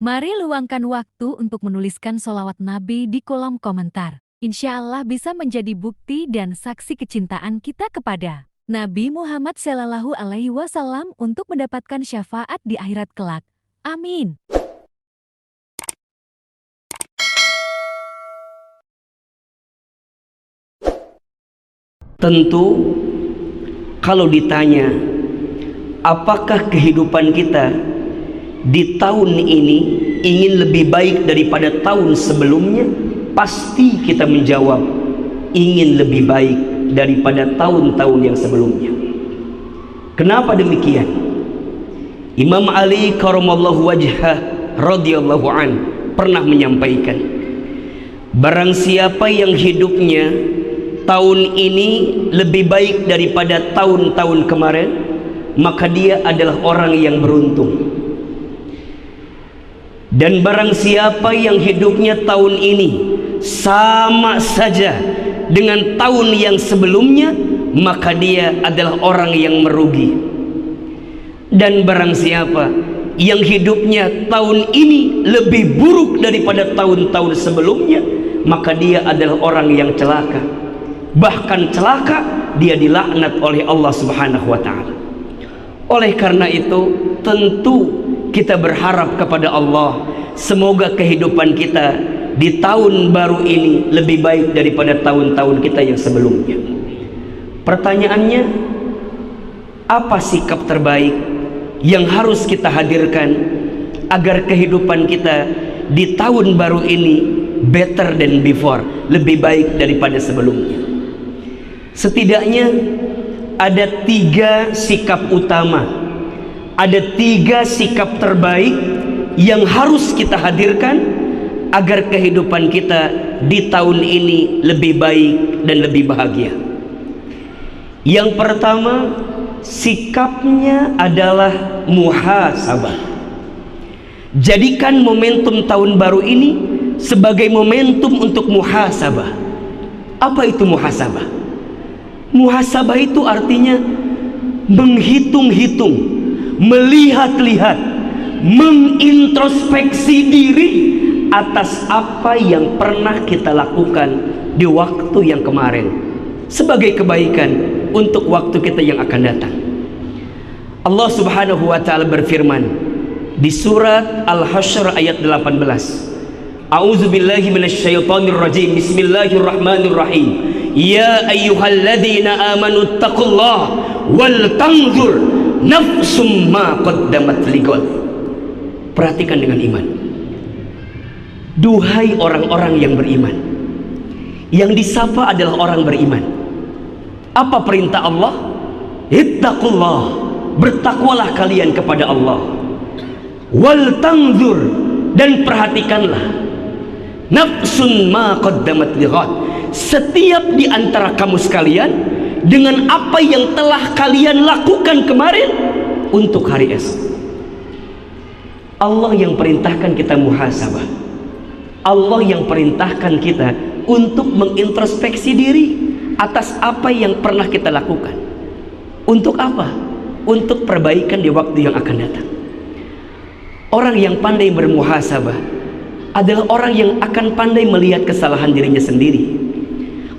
Mari luangkan waktu untuk menuliskan sholawat Nabi di kolom komentar. Insya Allah bisa menjadi bukti dan saksi kecintaan kita kepada Nabi Muhammad Shallallahu Alaihi Wasallam untuk mendapatkan syafaat di akhirat kelak. Amin. Tentu kalau ditanya apakah kehidupan kita di tahun ini ingin lebih baik daripada tahun sebelumnya, pasti kita menjawab ingin lebih baik daripada tahun-tahun yang sebelumnya. Kenapa demikian? Imam Ali karamallahu wajhah radhiyallahu an pernah menyampaikan, barang siapa yang hidupnya tahun ini lebih baik daripada tahun-tahun kemarin, maka dia adalah orang yang beruntung. Dan barang siapa yang hidupnya tahun ini sama saja dengan tahun yang sebelumnya, maka dia adalah orang yang merugi. Dan barang siapa yang hidupnya tahun ini lebih buruk daripada tahun-tahun sebelumnya, maka dia adalah orang yang celaka. Bahkan celaka, dia dilaknat oleh Allah Subhanahu wa ta'ala. Oleh karena itu, tentu kita berharap kepada Allah, semoga kehidupan kita di tahun baru ini lebih baik daripada tahun-tahun kita yang sebelumnya. Pertanyaannya, apa sikap terbaik yang harus kita hadirkan agar kehidupan kita di tahun baru ini better than before, lebih baik daripada sebelumnya? Setidaknya ada 3 sikap utama, ada 3 sikap terbaik yang harus kita hadirkan agar kehidupan kita di tahun ini lebih baik dan lebih bahagia. Yang pertama, sikapnya adalah muhasabah. Jadikan momentum tahun baru ini sebagai momentum untuk muhasabah. Apa itu muhasabah? Muhasabah itu artinya menghitung-hitung, melihat-lihat, mengintrospeksi diri atas apa yang pernah kita lakukan di waktu yang kemarin sebagai kebaikan untuk waktu kita yang akan datang. Allah Subhanahu wa ta'ala berfirman di surat Al-Hasyr ayat 18, A'udzubillahi minasyaitonir rajim, bismillahirrahmanirrahim, ya ayyuhalladzina amanu taqullaha wal tanzur nafsum ma qaddamat ligad. Perhatikan dengan iman. Duhai orang-orang yang beriman. Yang disapa adalah orang beriman. Apa perintah Allah? Ittaqullah, bertakwalah kalian kepada Allah. Wal tanzur, dan perhatikanlah, nafsun ma qaddamat ligad, setiap di antara kamu sekalian dengan apa yang telah kalian lakukan kemarin untuk hari esok. Allah yang perintahkan kita muhasabah. Allah yang perintahkan kita untuk mengintrospeksi diri atas apa yang pernah kita lakukan. Untuk apa? Untuk perbaikan di waktu yang akan datang. Orang yang pandai bermuhasabah adalah orang yang akan pandai melihat kesalahan dirinya sendiri.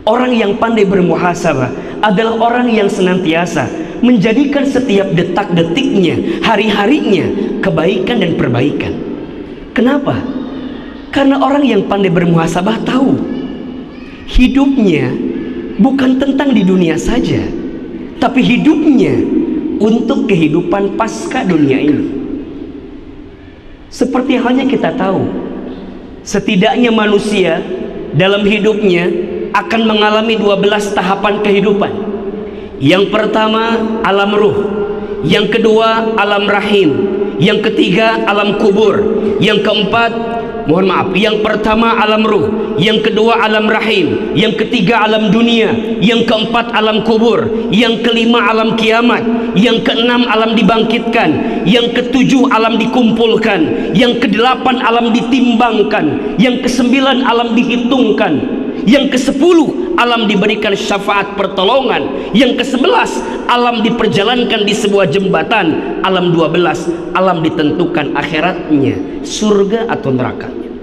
Orang yang pandai bermuhasabah adalah orang yang senantiasa menjadikan setiap detak-detiknya, hari-harinya kebaikan dan perbaikan. Kenapa? Karena orang yang pandai bermuhasabah tahu hidupnya bukan tentang di dunia saja, tapi hidupnya untuk kehidupan pasca dunia ini. Seperti halnya kita tahu, setidaknya manusia dalam hidupnya akan mengalami 12 tahapan kehidupan. Yang pertama alam ruh, yang kedua alam rahim, yang ketiga alam kubur, yang keempat, yang pertama alam ruh, yang kedua alam rahim, yang ketiga alam dunia, yang keempat alam kubur, yang kelima alam kiamat, yang keenam alam dibangkitkan, yang ketujuh alam dikumpulkan, yang kedelapan alam ditimbangkan, yang kesembilan alam dihitungkan, yang ke-10 alam diberikan syafaat pertolongan. Yang ke-11, alam diperjalankan di sebuah jembatan. Alam 12, alam ditentukan akhiratnya, surga atau nerakanya.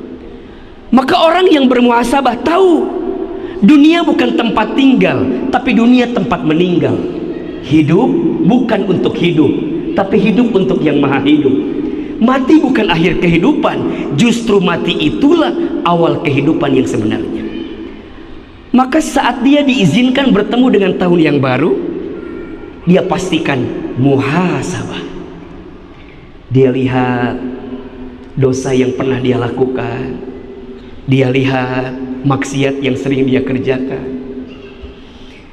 Maka orang yang bermuhasabah tahu dunia bukan tempat tinggal, tapi dunia tempat meninggal. Hidup bukan untuk hidup, tapi hidup untuk yang maha hidup. Mati bukan akhir kehidupan, justru mati itulah awal kehidupan yang sebenarnya. Maka saat dia diizinkan bertemu dengan tahun yang baru, dia pastikan muhasabah. Dia lihat dosa yang pernah dia lakukan, dia lihat maksiat yang sering dia kerjakan,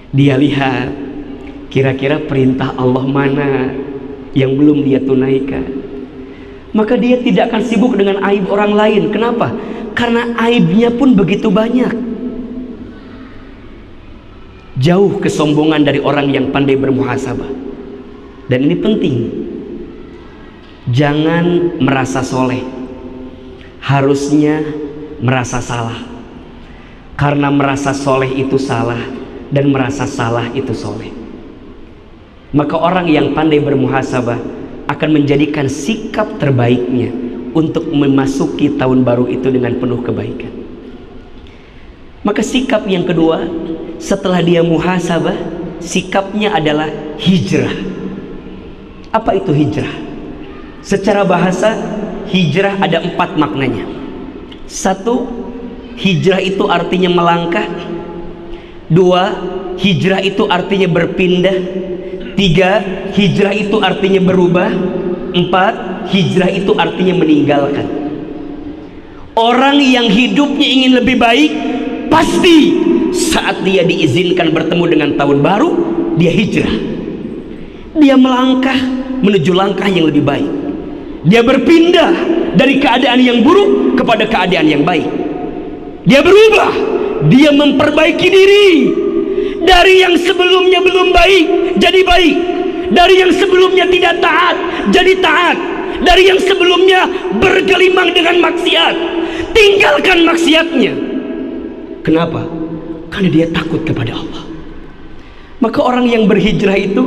dia lihat kira-kira perintah Allah mana yang belum dia tunaikan. Maka dia tidak akan sibuk dengan aib orang lain. Kenapa? Karena aibnya pun begitu banyak. Jauh kesombongan dari orang yang pandai bermuhasabah. Dan ini penting. Jangan merasa soleh, harusnya merasa salah. Karena merasa soleh itu salah, dan merasa salah itu soleh. Maka orang yang pandai bermuhasabah akan menjadikan sikap terbaiknya untuk memasuki tahun baru itu dengan penuh kebaikan. Maka sikap yang kedua, setelah dia muhasabah, sikapnya adalah hijrah. Apa itu hijrah? Secara bahasa, hijrah ada 4 maknanya. 1, hijrah itu artinya melangkah. 2, hijrah itu artinya berpindah. 3, hijrah itu artinya berubah. 4, hijrah itu artinya meninggalkan. Orang yang hidupnya ingin lebih baik, pasti saat dia diizinkan bertemu dengan tahun baru, dia hijrah. Dia melangkah menuju langkah yang lebih baik. Dia berpindah dari keadaan yang buruk kepada keadaan yang baik. Dia berubah, dia memperbaiki diri. Dari yang sebelumnya belum baik jadi baik, dari yang sebelumnya tidak taat jadi taat, dari yang sebelumnya bergelimang dengan maksiat, tinggalkan maksiatnya. Kenapa? Karena dia takut kepada Allah. Maka orang yang berhijrah itu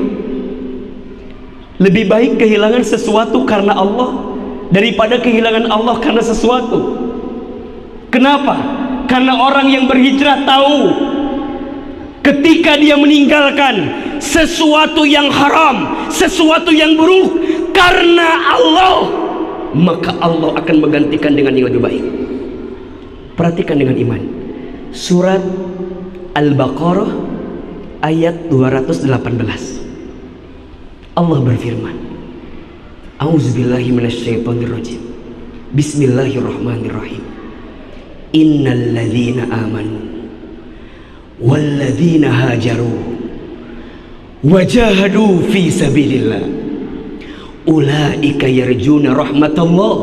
lebih baik kehilangan sesuatu karena Allah daripada kehilangan Allah karena sesuatu. Kenapa? Karena orang yang berhijrah tahu ketika dia meninggalkan sesuatu yang haram, sesuatu yang buruk karena Allah, maka Allah akan menggantikan dengan yang lebih baik. Perhatikan dengan iman. Surat Al-Baqarah ayat 218. Allah berfirman, A'udzubillahi minasyaitonirrajim. Bismillahirrahmanirrahim. Innal ladzina amanu walladzina hajaru wajahadu fi sabilillah ulaika yarjuna rahmatallah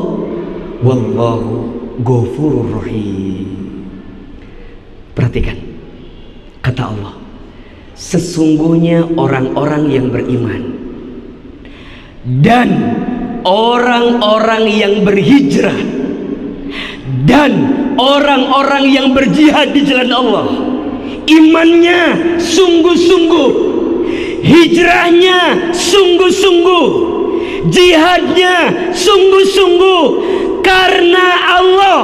wallahu ghafurur rahim. Perhatikan kata Allah, sesungguhnya orang-orang yang beriman dan orang-orang yang berhijrah dan orang-orang yang berjihad di jalan Allah, imannya sungguh-sungguh, hijrahnya sungguh-sungguh, jihadnya sungguh-sungguh karena Allah.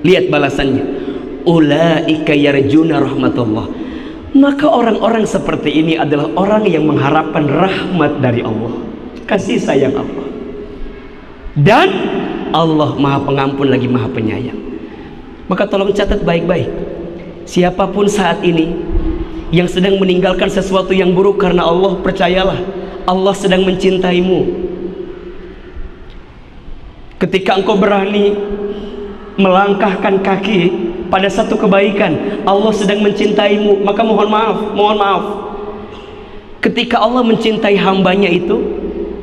Lihat balasannya, ulaika yarjuna rahmatullah. Maka orang-orang seperti ini adalah orang yang mengharapkan rahmat dari Allah, kasih sayang Allah. Dan Allah maha pengampun lagi maha penyayang. Maka tolong catat baik-baik, siapapun saat ini yang sedang meninggalkan sesuatu yang buruk karena Allah, percayalah Allah sedang mencintaimu. Ketika engkau berani melangkahkan kaki pada satu kebaikan, Allah sedang mencintaimu. Maka mohon maaf. Ketika Allah mencintai hambanya itu,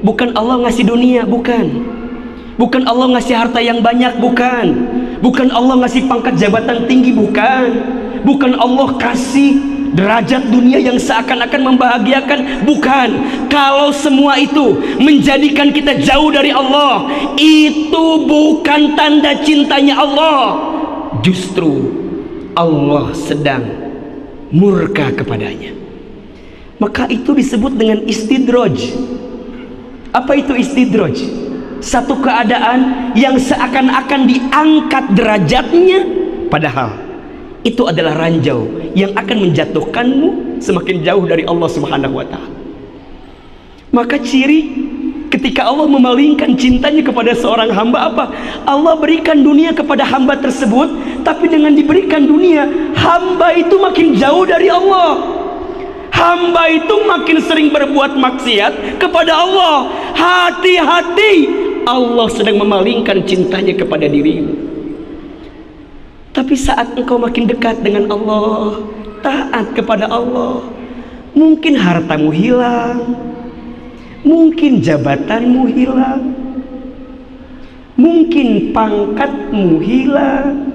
bukan Allah ngasih dunia, bukan Allah ngasih harta yang banyak, bukan Allah ngasih pangkat jabatan tinggi, bukan Allah kasih derajat dunia yang seakan-akan membahagiakan, bukan. Kalau semua itu menjadikan kita jauh dari Allah, itu bukan tanda cintanya Allah. Justru Allah sedang murka kepadanya. Maka itu disebut dengan istidraj. Apa itu istidraj? Satu keadaan yang seakan-akan diangkat derajatnya, padahal itu adalah ranjau yang akan menjatuhkanmu semakin jauh dari Allah Subhanahu wa Ta'ala. Maka ciri ketika Allah memalingkan cintanya kepada seorang hamba apa? Allah berikan dunia kepada hamba tersebut, tapi dengan diberikan dunia, hamba itu makin jauh dari Allah. Hamba itu makin sering berbuat maksiat kepada Allah. Hati-hati, Allah sedang memalingkan cintanya kepada dirimu. Tapi saat engkau makin dekat dengan Allah, taat kepada Allah, mungkin hartamu hilang, mungkin jabatanmu hilang, mungkin pangkatmu hilang.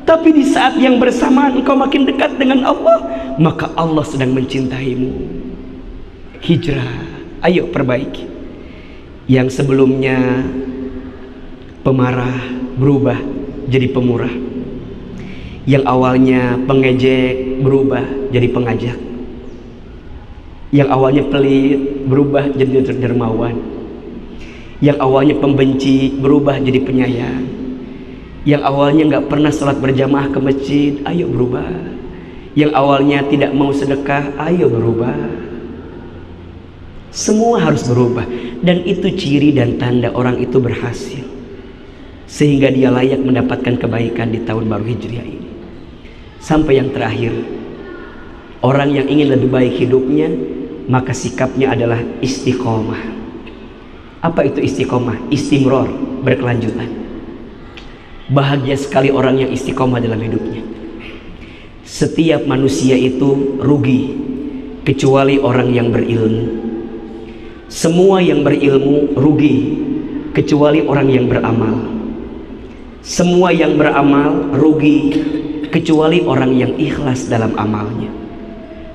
Tapi di saat yang bersamaan engkau makin dekat dengan Allah, maka Allah sedang mencintaimu. Hijrah, ayo perbaiki. Yang sebelumnya pemarah berubah jadi pemurah. Yang awalnya pengejek berubah jadi pengajak. Yang awalnya pelit berubah jadi dermawan. Yang awalnya pembenci berubah jadi penyayang. Yang awalnya nggak pernah sholat berjamaah ke masjid, ayo berubah. Yang awalnya tidak mau sedekah, ayo berubah. Semua harus berubah. Dan itu ciri dan tanda orang itu berhasil, sehingga dia layak mendapatkan kebaikan di tahun baru Hijriah ini. Sampai yang terakhir, orang yang ingin lebih baik hidupnya, maka sikapnya adalah istiqomah. Apa itu istiqomah? Istimror, berkelanjutan. Bahagia sekali orang yang istiqomah dalam hidupnya. Setiap manusia itu rugi kecuali orang yang berilmu. Semua yang berilmu rugi kecuali orang yang beramal. Semua yang beramal rugi kecuali orang yang ikhlas dalam amalnya.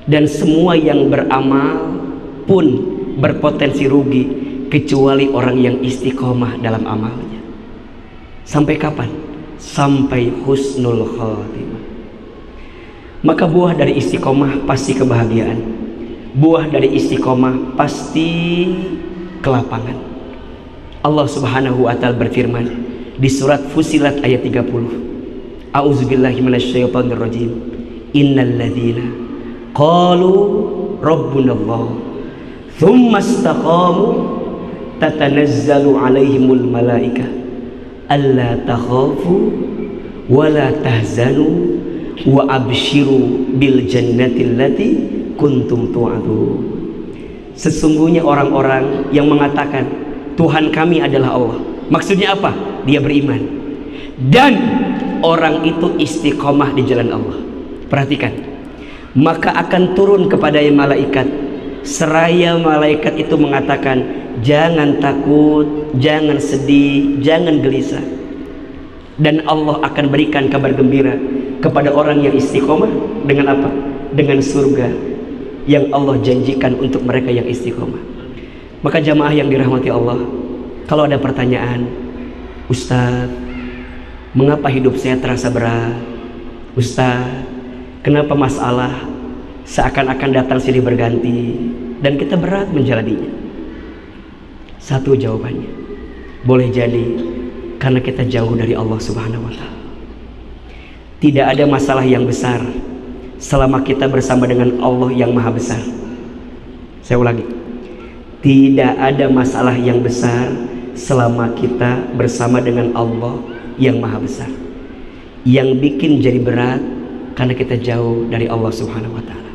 Dan semua yang beramal pun berpotensi rugi kecuali orang yang istiqomah dalam amalnya. Sampai kapan? Sampai husnul khatimah. Maka buah dari istiqomah pasti kebahagiaan. Buah dari istiqomah pasti kelapangan. Allah Subhanahu wa Ta'ala berfirman di surat Fussilat ayat 30. A'udzubillahi minasyaitonir rajim. Innal ladzina qalu rabbunallah tsumma istaqamu tatanazzalu 'alaihimul malaikah alla takhafu wa la tahzanu wa abshiru bil jannati allati kuntum tu'adun. Sesungguhnya orang-orang yang mengatakan Tuhan kami adalah Allah, maksudnya apa? Dia beriman, dan orang itu istiqomah di jalan Allah. Perhatikan, maka akan turun kepada malaikat, seraya malaikat itu mengatakan jangan takut, jangan sedih, jangan gelisah. Dan Allah akan berikan kabar gembira kepada orang yang istiqomah dengan apa? Dengan surga yang Allah janjikan untuk mereka yang istiqomah. Maka jamaah yang dirahmati Allah, kalau ada pertanyaan, Ustaz, mengapa hidup saya terasa berat? Ustaz, kenapa masalah seakan-akan datang silih berganti dan kita berat menjalaninya? Satu jawabannya, boleh jadi karena kita jauh dari Allah Subhanahu wa Ta'ala. Tidak ada masalah yang besar selama kita bersama dengan Allah yang maha besar. Saya ulangi, tidak ada masalah yang besar selama kita bersama dengan Allah yang maha besar. Yang bikin jadi berat karena kita jauh dari Allah Subhanahu wa Ta'ala.